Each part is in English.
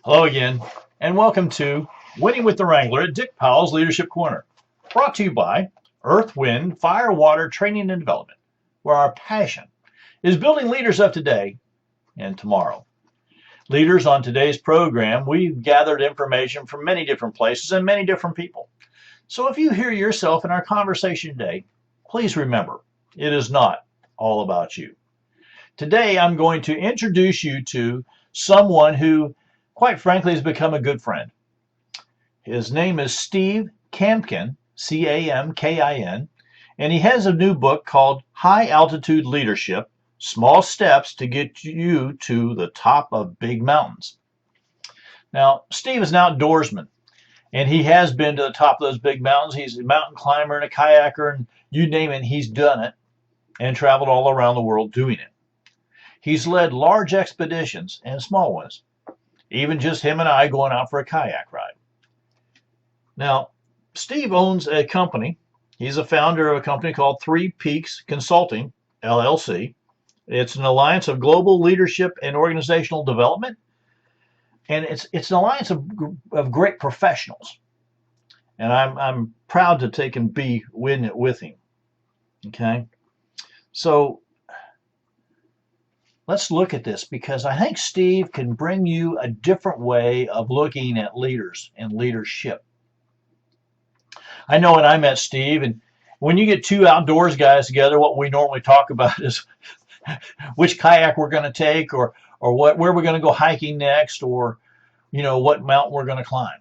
Hello again, and welcome to Winning with the Wrangler at Dick Powell's Leadership Corner, brought to you by Earth, Wind, Fire, Water Training and Development, where our passion is building leaders of today and tomorrow. Leaders, on today's program, we've gathered information from many different places and many different people. So if you hear yourself in our conversation today, please remember, it is not all about you. Today, I'm going to introduce you to someone who, quite frankly, has become a good friend. His name is Steve Camkin, C-A-M-K-I-N, and he has a new book called High Altitude Leadership, Small Steps to Get You to the Top of Big Mountains. Now, Steve is an outdoorsman, and he has been to the top of those big mountains. He's a mountain climber and a kayaker, and you name it, he's done it and traveled all around the world doing it. He's led large expeditions and small ones, even just him and I going out for a kayak ride. Now, Steve owns a company. He's a founder of a company called Three Peaks Consulting, LLC. It's an alliance of global leadership and organizational development, and it's an alliance of great professionals. And I'm proud to take and be in it with him. Okay, so let's look at this, because I think Steve can bring you a different way of looking at leaders and leadership. I know when I met Steve, and when you get two outdoors guys together, what we normally talk about is which kayak we're going to take, or where we're going to go hiking next, or what mountain we're going to climb.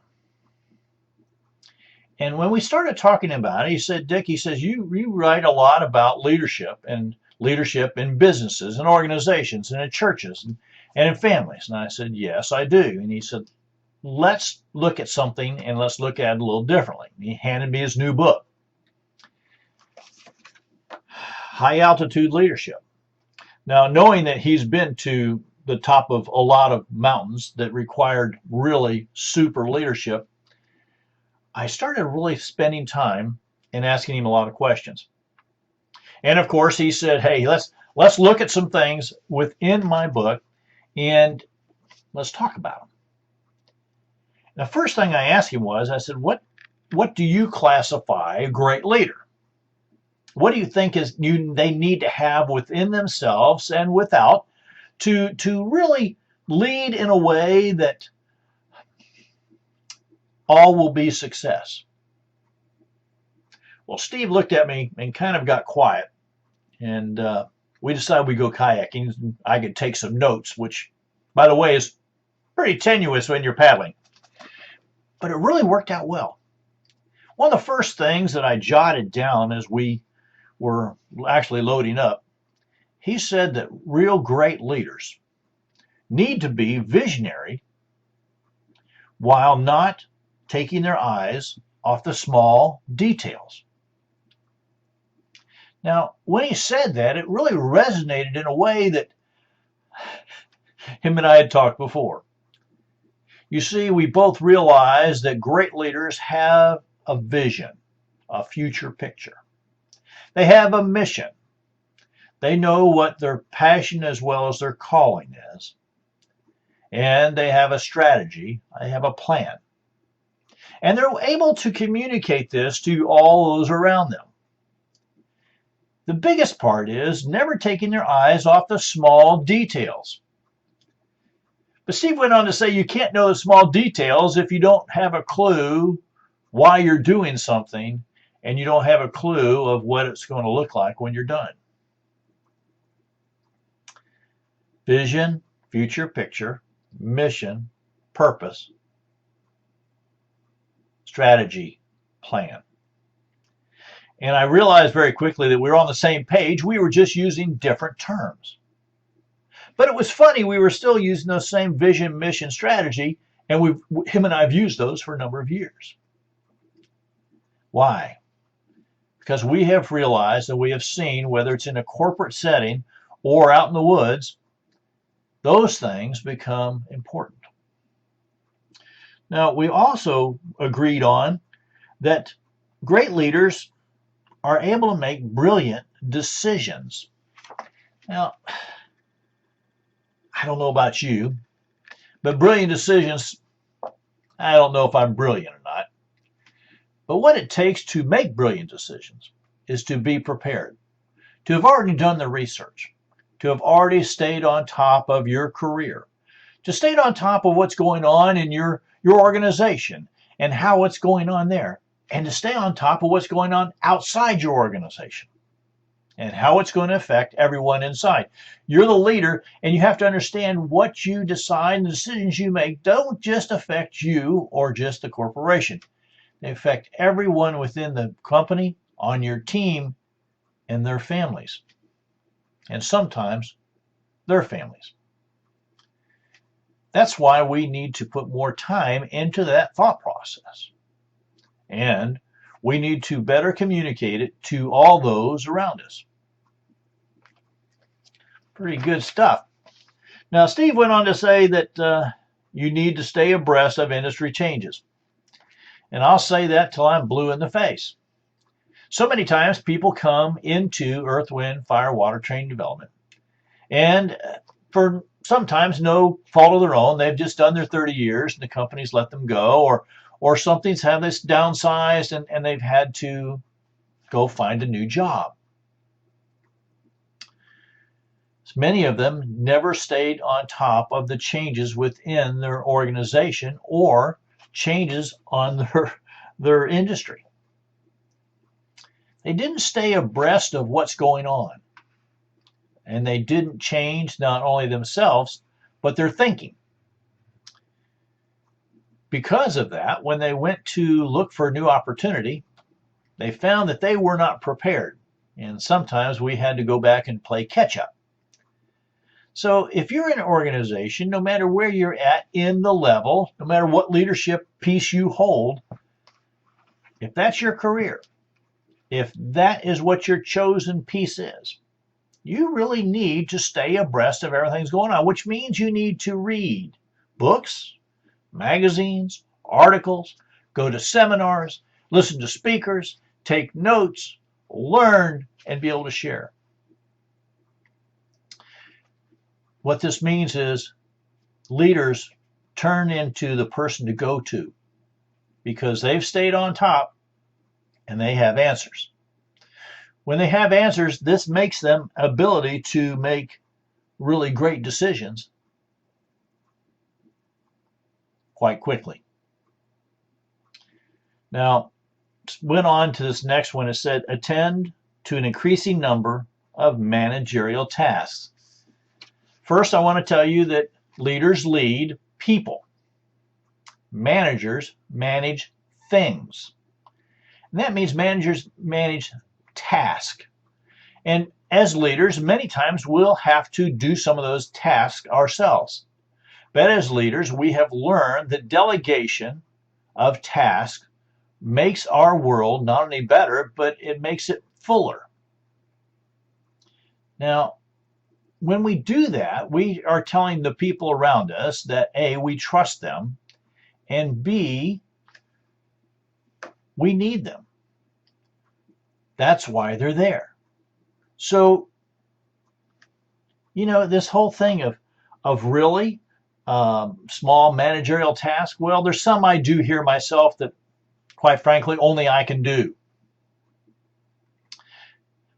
And when we started talking about it, he said, Dick, he says, you write a lot about leadership in businesses and organizations and in churches and in families. And I said, yes, I do. And he said, let's look at something, and let's look at it a little differently. He handed me his new book, High Altitude Leadership. Now, knowing that he's been to the top of a lot of mountains that required really super leadership, I started really spending time and asking him a lot of questions. And of course, he said, hey, let's look at some things within my book, and let's talk about them. The first thing I asked him was, I said, what do you classify a great leader? What do you think they need to have within themselves and without to really lead in a way that all will be success? Well, Steve looked at me and kind of got quiet, and we decided we'd go kayaking. I could take some notes, which, by the way, is pretty tenuous when you're paddling. But it really worked out well. One of the first things that I jotted down as we were actually loading up, he said that real great leaders need to be visionary while not taking their eyes off the small details. Now, when he said that, it really resonated in a way that him and I had talked before. You see, we both realize that great leaders have a vision, a future picture. They have a mission. They know what their passion as well as their calling is. And they have a strategy. They have a plan. And they're able to communicate this to all those around them. The biggest part is never taking their eyes off the small details. But Steve went on to say you can't know the small details if you don't have a clue why you're doing something, and you don't have a clue of what it's going to look like when you're done. Vision, future picture, mission, purpose, strategy, plan. And I realized very quickly that we were on the same page. We were just using different terms. But it was funny, we were still using those same vision, mission, strategy, and him and I have used those for a number of years. Why? Because we have realized that we have seen, whether it's in a corporate setting or out in the woods, those things become important. Now, we also agreed on that great leaders are able to make brilliant decisions. Now, I don't know about you, But brilliant decisions, I don't know if I'm brilliant or not. But what it takes to make brilliant decisions is to be prepared, to have already done the research, to have already stayed on top of your career, to stay on top of what's going on in your organization and how it's going on there, and to stay on top of what's going on outside your organization and how it's going to affect everyone inside. You're the leader, and you have to understand what you decide and the decisions you make don't just affect you or just the corporation. They affect everyone within the company, on your team, and their families, and sometimes their families. That's why we need to put more time into that thought process. And we need to better communicate it to all those around us. Pretty good stuff. Now, Steve went on to say that you need to stay abreast of industry changes. And I'll say that till I'm blue in the face. So many times people come into Earth, Wind, Fire, Water Training Development, and for sometimes no fault of their own, they've just done their 30 years and the company's let them go, or something's had this downsized and they've had to go find a new job. Many of them never stayed on top of the changes within their organization or changes on their industry. They didn't stay abreast of what's going on. And they didn't change not only themselves, but their thinking. Because of that, when they went to look for a new opportunity, they found that they were not prepared. And sometimes we had to go back and play catch up. So if you're in an organization, no matter where you're at in the level, no matter what leadership piece you hold, if that's your career, if that is what your chosen piece is, you really need to stay abreast of everything that's going on, which means you need to read books, magazines, articles, go to seminars, listen to speakers, take notes, learn, and be able to share. What this means is leaders turn into the person to go to because they've stayed on top and they have answers. When they have answers, this makes them ability to make really great decisions quite quickly. Now, went on to this next one. It said, attend to an increasing number of managerial tasks. First, I want to tell you that leaders lead people. Managers manage things. And that means managers manage tasks. And as leaders, many times we'll have to do some of those tasks ourselves. But as leaders, we have learned that delegation of tasks makes our world not only better, but it makes it fuller. Now, when we do that, we are telling the people around us that A, we trust them, and B, we need them. That's why they're there. So, this whole thing of really small managerial tasks, well, there's some I do here myself that, quite frankly, only I can do.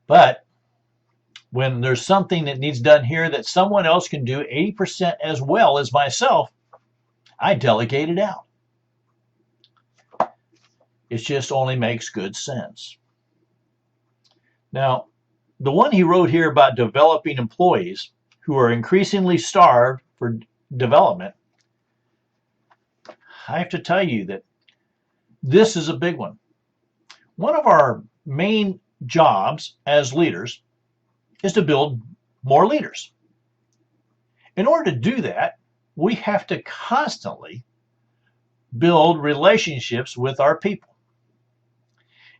But when there's something that needs done here that someone else can do 80% as well as myself, I delegate it out. It just only makes good sense. Now, the one he wrote here about developing employees who are increasingly starved for development, I have to tell you that this is a big one. One of our main jobs as leaders is to build more leaders. In order to do that, we have to constantly build relationships with our people.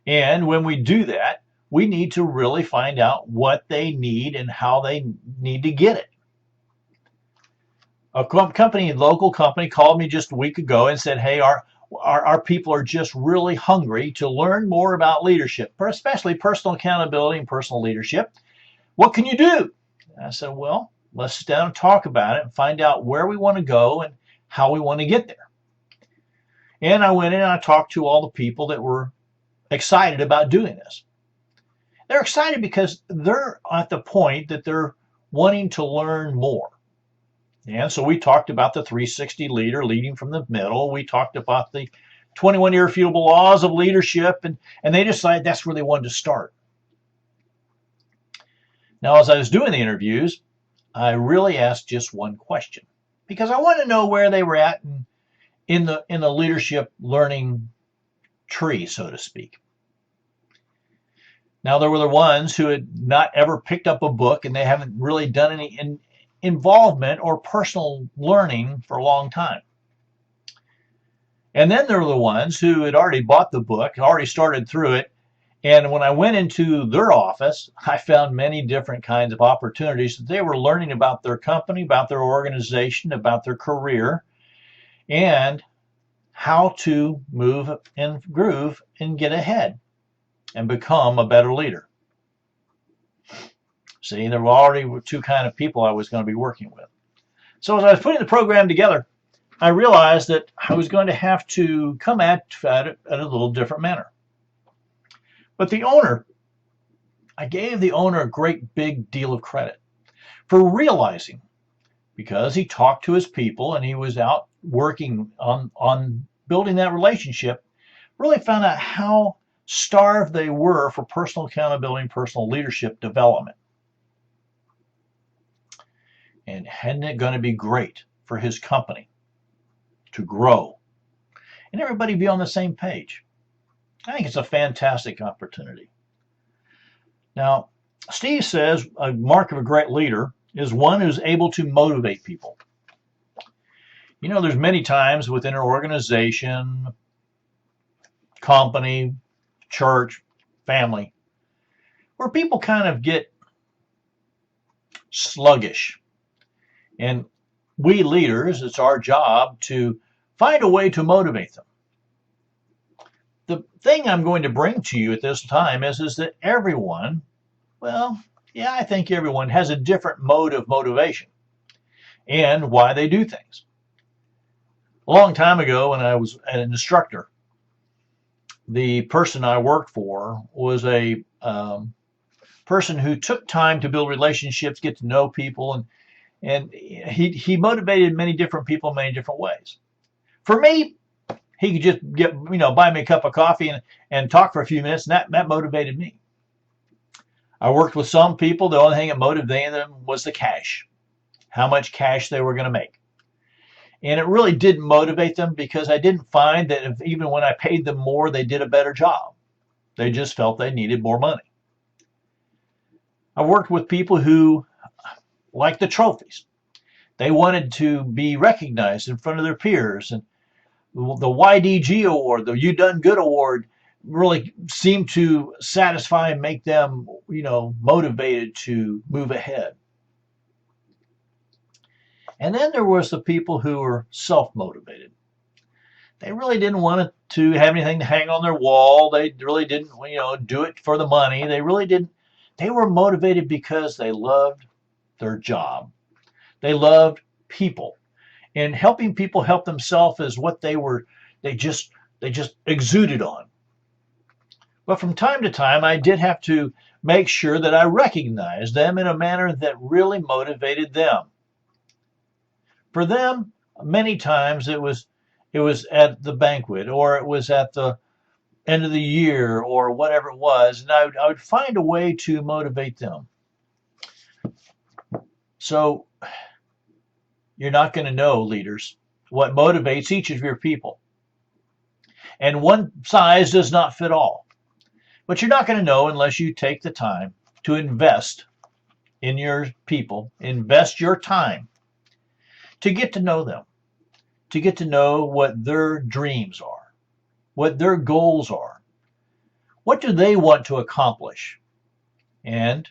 And when we do that, we need to really find out what they need and how they need to get it. A local company called me just a week ago and said, hey, our people are just really hungry to learn more about leadership, especially personal accountability and personal leadership. What can you do? And I said, well, let's sit down and talk about it and find out where we want to go and how we want to get there. And I went in and I talked to all the people that were excited about doing this. They're excited because they're at the point that they're wanting to learn more. And so we talked about the 360 leader leading from the middle. We talked about the 21 irrefutable laws of leadership, and they decided that's where they wanted to start. Now, as I was doing the interviews, I really asked just one question because I wanted to know where they were at in the leadership learning tree, so to speak. Now, there were the ones who had not ever picked up a book and they haven't really done any involvement or personal learning for a long time. And then there were the ones who had already bought the book, already started through it. And when I went into their office, I found many different kinds of opportunities that they were learning about their company, about their organization, about their career, and how to move and groove and get ahead and become a better leader. See, there were already two kinds of people I was going to be working with. So as I was putting the program together, I realized that I was going to have to come at it in a little different manner. But the owner, I gave the owner a great big deal of credit for realizing, because he talked to his people and he was out working on building that relationship, really found out how starved they were for personal accountability and personal leadership development. And hadn't it going to be great for his company to grow and everybody be on the same page? I think it's a fantastic opportunity. Now, Steve says a mark of a great leader is one who's able to motivate people. You know, there's many times within an organization, company, church, family, where people kind of get sluggish. And we leaders, it's our job to find a way to motivate them. The thing I'm going to bring to you at this time is that everyone, well, yeah, I think everyone has a different mode of motivation and why they do things. A long time ago when I was an instructor, the person I worked for was a person who took time to build relationships, get to know people, and he motivated many different people in many different ways. For me, he could just buy me a cup of coffee and talk for a few minutes, and that motivated me. I worked with some people, the only thing that motivated them was the cash, how much cash they were going to make. And it really didn't motivate them because I didn't find that even when I paid them more, they did a better job. They just felt they needed more money. I worked with people who liked the trophies. They wanted to be recognized in front of their peers, and the YDG award, the You Done Good award, really seemed to satisfy and make them, motivated to move ahead. And then there was the people who were self-motivated. They really didn't want to have anything to hang on their wall. They really didn't, do it for the money. They really didn't. They were motivated because they loved their job. They loved people. And helping people help themselves is what they just exuded on. But from time to time, I did have to make sure that I recognized them in a manner that really motivated them. For them, many times it was at the banquet, or it was at the end of the year, or whatever it was, and I would find a way to motivate them. So you're not going to know, leaders, what motivates each of your people. And one size does not fit all. But you're not going to know unless you take the time to invest in your people, invest your time to get to know them, to get to know what their dreams are, what their goals are. What do they want to accomplish? And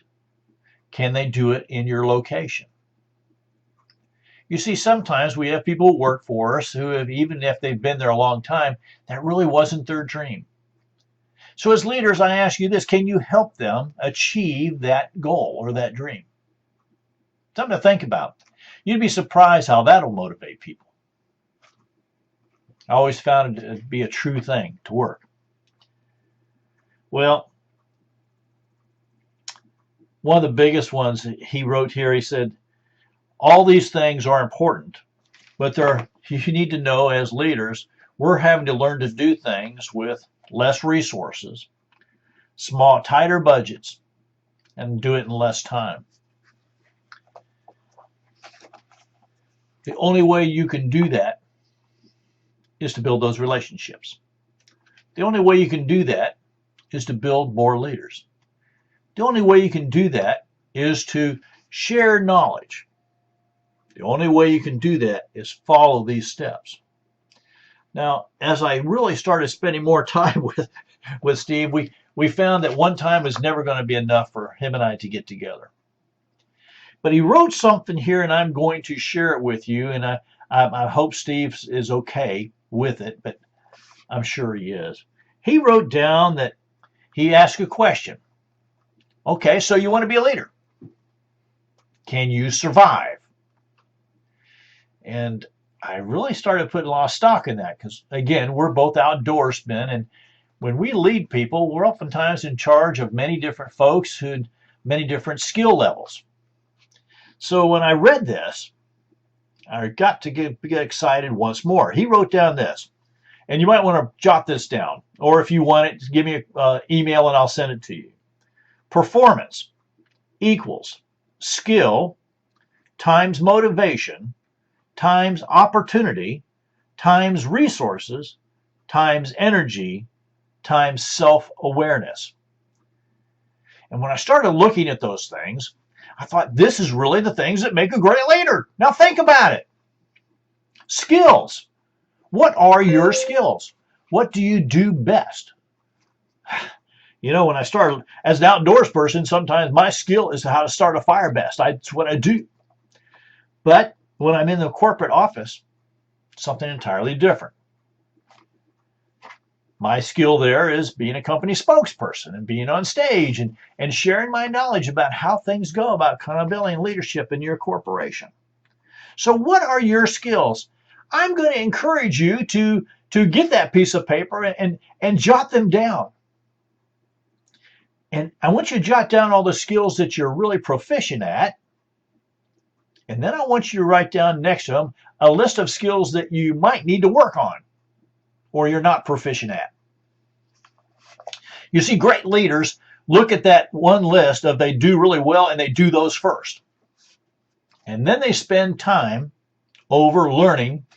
can they do it in your location? You see, sometimes we have people who work for us who have, even if they've been there a long time, that really wasn't their dream. So as leaders, I ask you this: can you help them achieve that goal or that dream? Something to think about. You'd be surprised how that'll motivate people. I always found it to be a true thing to work. Well, one of the biggest ones he wrote here, he said, all these things are important, but you need to know as leaders, we're having to learn to do things with less resources, tighter budgets, and do it in less time. The only way you can do that is to build those relationships. The only way you can do that is to build more leaders. The only way you can do that is to share knowledge. The only way you can do that is follow these steps. Now, as I really started spending more time with Steve, we found that one time was never going to be enough for him and I to get together. But he wrote something here, and I'm going to share it with you, and I hope Steve is okay with it, but I'm sure he is. He wrote down that he asked a question. Okay, so you want to be a leader. Can you survive? And I really started putting a lot of stock in that because, again, we're both outdoorsmen, and when we lead people, we're oftentimes in charge of many different folks who had many different skill levels. So when I read this, I got to get excited once more. He wrote down this, and you might want to jot this down, or if you want it, give me an email and I'll send it to you. Performance equals skill times motivation times opportunity times resources times energy times self-awareness. And when I started looking at those things, I thought, this is really the things that make a great leader. Now think about it. Skills. What are your skills? What do you do best? You know, when I started as an outdoors person, sometimes my skill is how to start a fire best. That's what I do. But when I'm in the corporate office, something entirely different. My skill there is being a company spokesperson and being on stage and sharing my knowledge about how things go about accountability and leadership in your corporation. So what are your skills? I'm going to encourage you to get that piece of paper and jot them down. And I want you to jot down all the skills that you're really proficient at. And then I want you to write down next to them a list of skills that you might need to work on or you're not proficient at. You see, great leaders look at that one list of they do really well and they do those first. And then they spend time over learning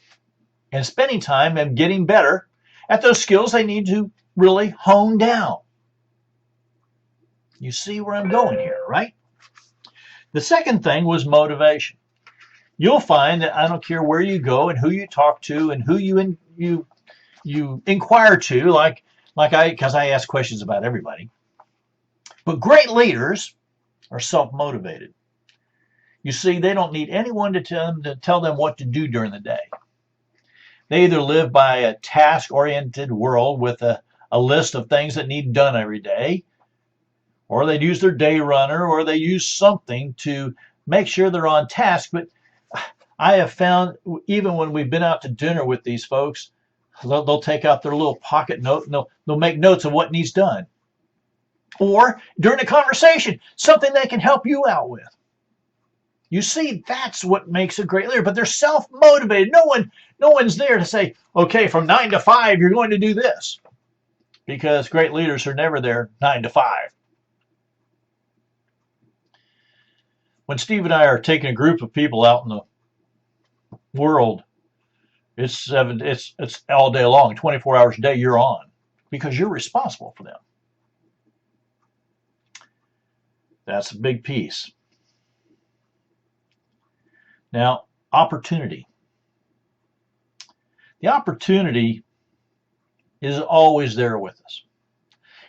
and spending time and getting better at those skills they need to really hone down. You see where I'm going here, right? The second thing was motivation. You'll find that I don't care where you go and who you talk to and who you inquire to, because I ask questions about everybody. But great leaders are self-motivated. You see, they don't need anyone to tell them what to do during the day. They either live by a task-oriented world with a list of things that need done every day, or they use their day runner, or they use something to make sure they're on task. But I have found, even when we've been out to dinner with these folks, they'll take out their little pocket note and they'll make notes of what needs done. Or during a conversation, something they can help you out with. You see, that's what makes a great leader. But they're self-motivated. No one's there to say, okay, from 9 to 5, you're going to do this. Because great leaders are never there 9 to 5. When Steve and I are taking a group of people out in the world, it's all day long, 24 hours a day you're on, because you're responsible for them. That's a big piece. Now, opportunity. The opportunity is always there with us.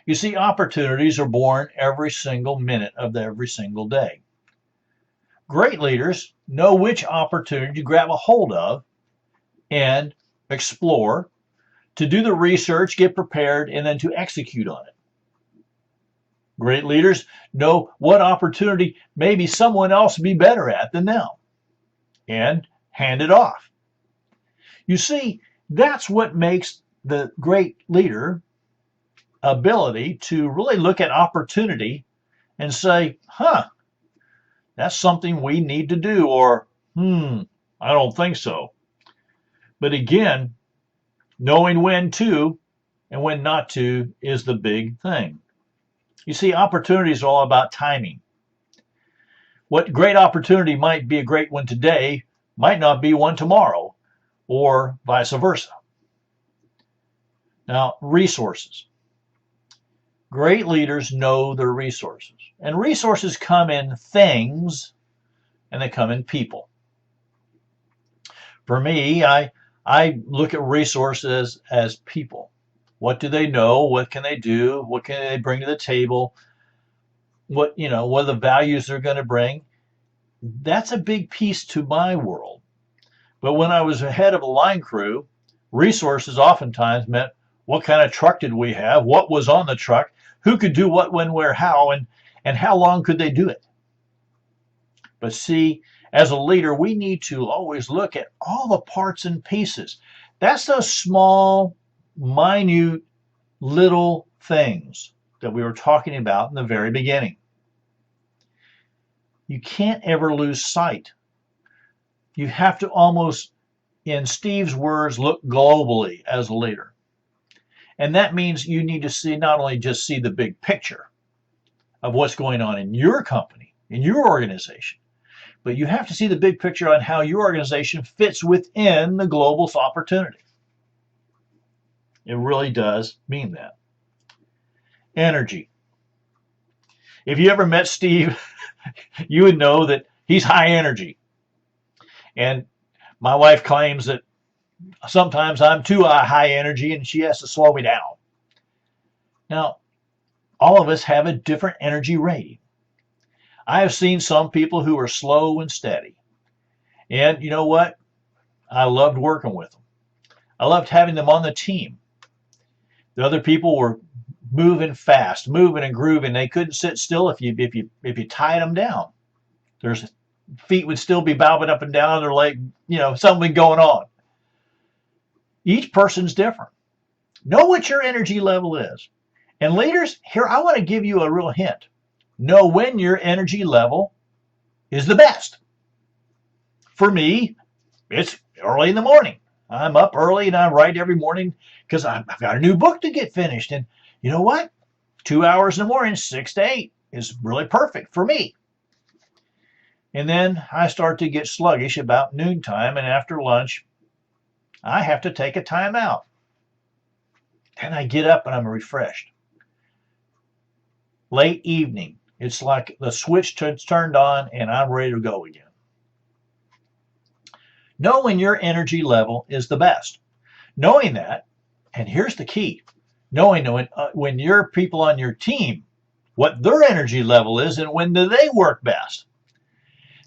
You see, opportunities are born every single minute of every single day. Great leaders know which opportunity to grab a hold of and explore, to do the research, get prepared, and then to execute on it. Great leaders know what opportunity maybe someone else would be better at than them and hand it off. You see, That's what makes the great leader ability to really look at opportunity and say, that's something we need to do, or, I don't think so. But again, knowing when to and when not to is the big thing. You see, opportunity is all about timing. What great opportunity might be a great one today might not be one tomorrow, or vice versa. Now, resources. Great leaders know their resources. And resources come in things and they come in people. For me, I look at resources as people. What do they know? What can they do? What can they bring to the table? What are the values they're going to bring? That's a big piece to my world. But when I was head of a line crew, resources oftentimes meant what kind of truck did we have? What was on the truck? Who could do what, when, where, how, and how long could they do it? But see, as a leader, we need to always look at all the parts and pieces. That's those small, minute, little things that we were talking about in the very beginning. You can't ever lose sight. You have to almost, in Steve's words, look globally as a leader. And that means you need to see, not only just see the big picture of what's going on in your company, in your organization, but you have to see the big picture on how your organization fits within the global opportunity. It really does mean that. Energy. If you ever met Steve, you would know that he's high energy. And my wife claims that sometimes I'm too high energy and she has to slow me down. Now, all of us have a different energy rating. I have seen some people who are slow and steady. And you know what? I loved working with them. I loved having them on the team. The other people were moving fast, moving and grooving. They couldn't sit still if you tied them down. Their feet would still be bobbing up and down. Their leg, something going on. Each person's different. Know what your energy level is. And leaders, here I want to give you a real hint. Know when your energy level is the best. For me, it's early in the morning. I'm up early and I write every morning because I've got a new book to get finished. And you know what? 2 hours in the morning, 6 to 8 is really perfect for me. And then I start to get sluggish about noontime, and after lunch, I have to take a time out. Then I get up and I'm refreshed. Late evening, it's like the switch turned on and I'm ready to go again. Know when your energy level is the best. Knowing that, and here's the key, knowing when your people on your team, what their energy level is and when do they work best.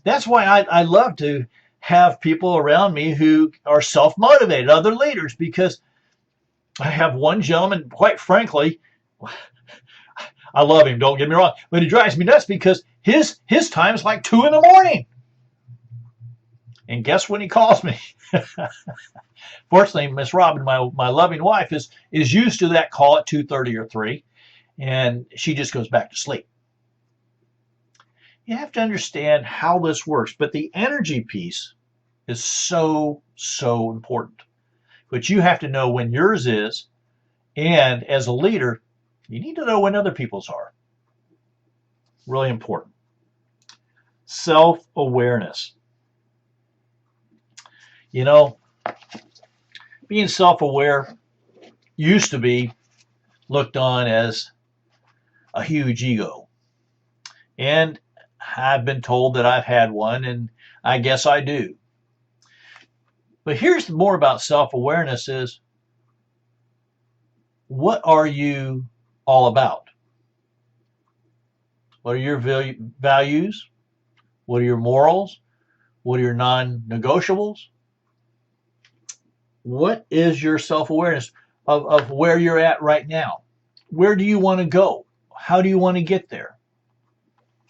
That's why I love to have people around me who are self-motivated, other leaders, because I have one gentleman, quite frankly, I love him, don't get me wrong, but he drives me nuts because his time is like 2 in the morning. And guess when he calls me? Fortunately, Miss Robin, my loving wife, is used to that call at 2:30 or 3, and she just goes back to sleep. You have to understand how this works, but the energy piece is so, so important. But you have to know when yours is, and as a leader, you need to know when other people's are. Really important. Self-awareness. Being self-aware used to be looked on as a huge ego. And I've been told that I've had one, and I guess I do. But here's more about self-awareness is, what are you all about? What are your values? What are your morals? What are your non-negotiables? What is your self-awareness of where you're at right now? Where do you want to go? How do you want to get there?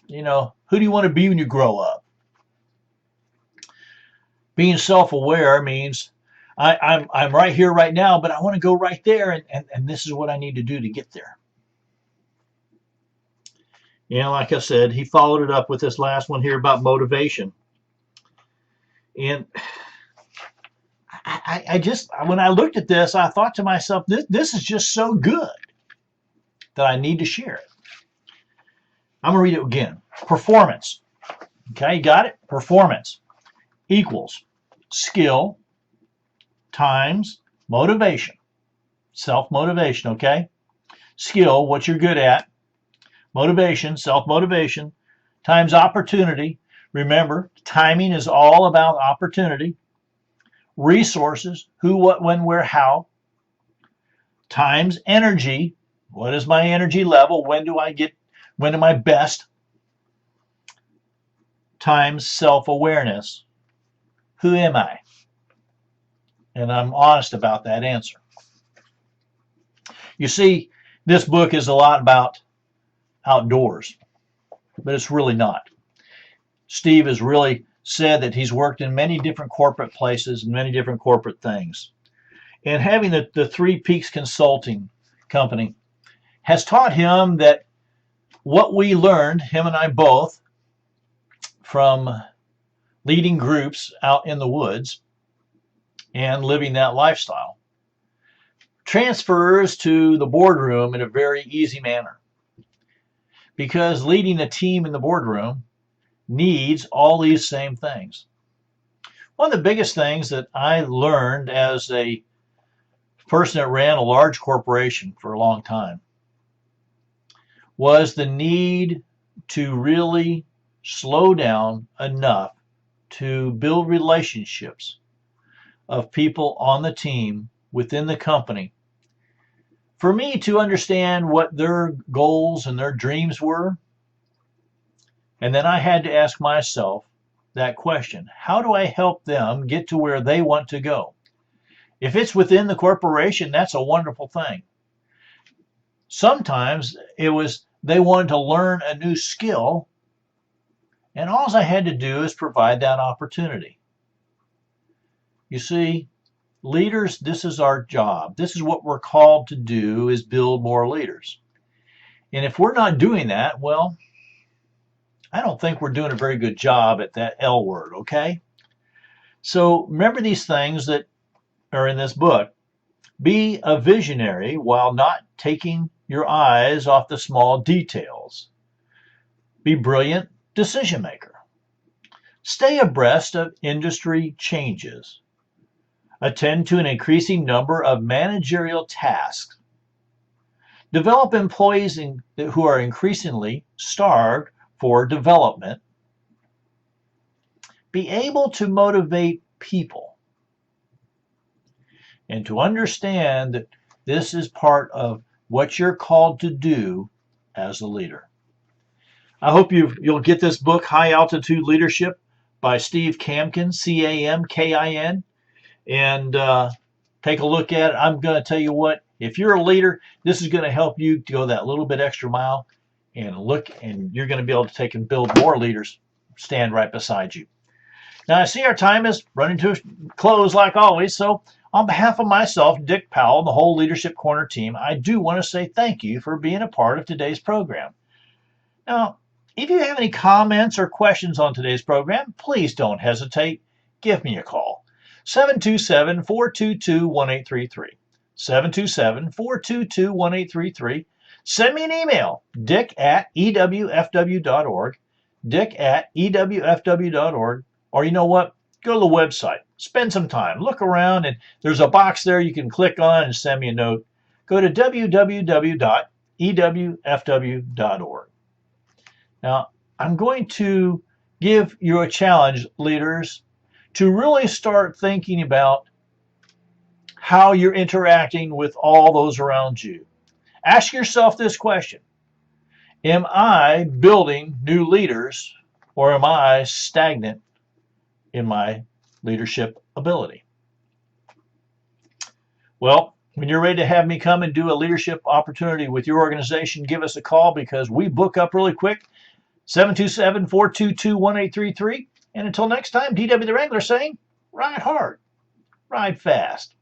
Who do you want to be when you grow up? Being self-aware means I'm right here right now, but I want to go right there, and this is what I need to do to get there. Like I said, he followed it up with this last one here about motivation. And I just, when I looked at this, I thought to myself, this is just so good that I need to share it. I'm going to read it again. Performance. Okay, you got it? Performance equals skill times motivation. Self-motivation, okay? Skill, what you're good at. Motivation, self-motivation, times opportunity. Remember, timing is all about opportunity. Resources, who, what, when, where, how. Times energy. What is my energy level? When am I best? Times self-awareness. Who am I? And I'm honest about that answer. You see, this book is a lot about outdoors, but it's really not. Steve has really said that he's worked in many different corporate places and many different corporate things. And having the Three Peaks Consulting Company has taught him that what we learned, him and I both, from leading groups out in the woods and living that lifestyle, transfers to the boardroom in a very easy manner. Because leading a team in the boardroom needs all these same things. One of the biggest things that I learned as a person that ran a large corporation for a long time was the need to really slow down enough to build relationships of people on the team within the company for me to understand what their goals and their dreams were. And then I had to ask myself that question: how do I help them get to where they want to go? If it's within the corporation, that's a wonderful thing. Sometimes it was they wanted to learn a new skill, and all I had to do is provide that opportunity. You see, leaders, this is our job. This is what we're called to do, is build more leaders. And if we're not doing that, well, I don't think we're doing a very good job at that L word, okay? So remember these things that are in this book. Be a visionary while not taking your eyes off the small details. Be brilliant decision maker. Stay abreast of industry changes. Attend to an increasing number of managerial tasks. Develop employees who are increasingly starved for development. Be able to motivate people. And to understand that this is part of what you're called to do as a leader. I hope you'll get this book, High Altitude Leadership by Steve Camkin, C-A-M-K-I-N, and take a look at it. I'm going to tell you what, if you're a leader, this is going to help you to go that little bit extra mile and you're going to be able to take and build more leaders stand right beside you. Now, I see our time is running to a close like always, so on behalf of myself, Dick Powell, and the whole Leadership Corner team, I do want to say thank you for being a part of today's program. Now, if you have any comments or questions on today's program, please don't hesitate. Give me a call. 727-422-1833. 727-422-1833. Send me an email, dick@ewfw.org, dick@ewfw.org, or you know what? Go to the website. Spend some time. Look around, and there's a box there you can click on and send me a note. Go to www.ewfw.org. Now, I'm going to give you a challenge, leaders, to really start thinking about how you're interacting with all those around you. Ask yourself this question: am I building new leaders, or am I stagnant in my leadership ability? Well, when you're ready to have me come and do a leadership opportunity with your organization, give us a call, because we book up really quick. 727-422-1833. And until next time, DW the Wrangler saying, ride hard. ride fast.